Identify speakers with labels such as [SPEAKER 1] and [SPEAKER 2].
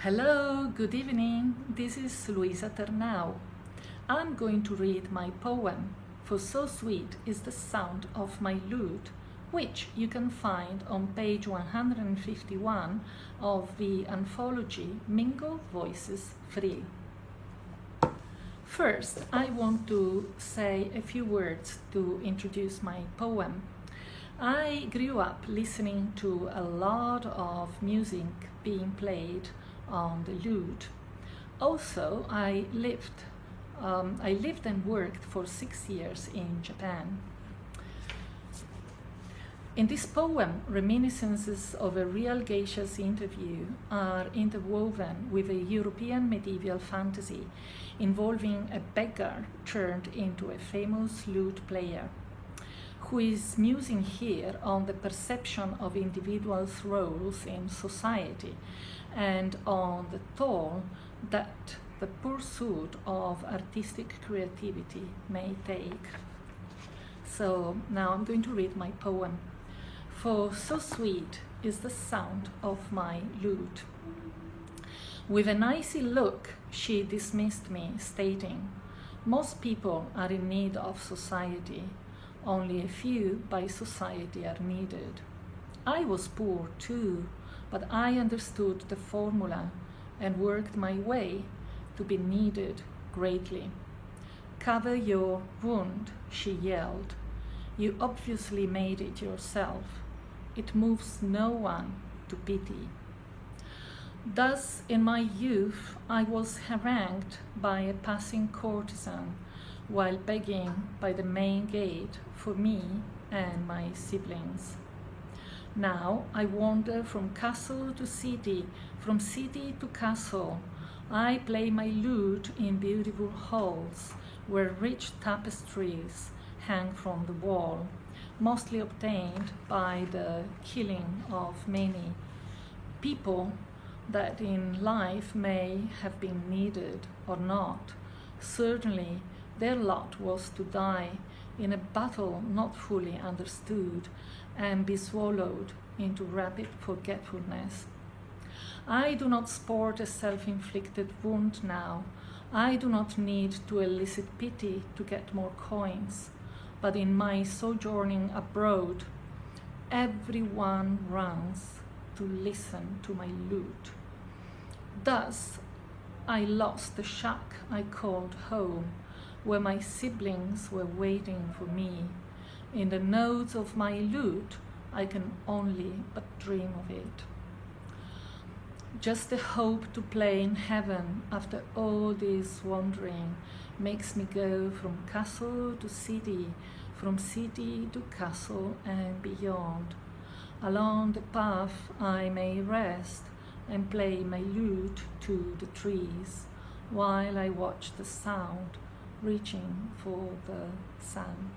[SPEAKER 1] Hello, good evening. This is Luisa Ternau. I'm going to read my poem, For So Sweet is the Sound of My Lute, which you can find on page 151 of the Anthology Mingled Voices 3. First, I want to say a few words to introduce my poem. I grew up listening to a lot of music being played on the lute. Also, I lived and worked for 6 years in Japan. In this poem, reminiscences of a real geisha's interview are interwoven with a European medieval fantasy involving a beggar turned into a famous lute player, who is musing here on the perception of individuals' roles in society and on the toll that the pursuit of artistic creativity may take. So now I'm going to read my poem. For so sweet is the sound of my lute. With an icy look, she dismissed me, stating, "Most people are in need of society. Only a few by society are needed. I was poor too, but I understood the formula and worked my way to be needed greatly. Cover your wound," she yelled. "You obviously made it yourself. It moves no one to pity." Thus, in my youth, I was harangued by a passing courtesan while begging by the main gate for me and my siblings. Now I wander from castle to city, from city to castle. I play my lute in beautiful halls where rich tapestries hang from the wall, mostly obtained by the killing of many people that in life may have been needed or not. Certainly, their lot was to die in a battle not fully understood and be swallowed into rapid forgetfulness. I do not sport a self-inflicted wound now. I do not need to elicit pity to get more coins. But in my sojourning abroad, everyone runs to listen to my lute. Thus, I lost the shack I called home, where my siblings were waiting for me. In the notes of my lute, I can only but dream of it. Just the hope to play in heaven after all this wandering makes me go from castle to city, from city to castle and beyond. Along the path I may rest and play my lute to the trees, while I watch the sound reaching for the sun.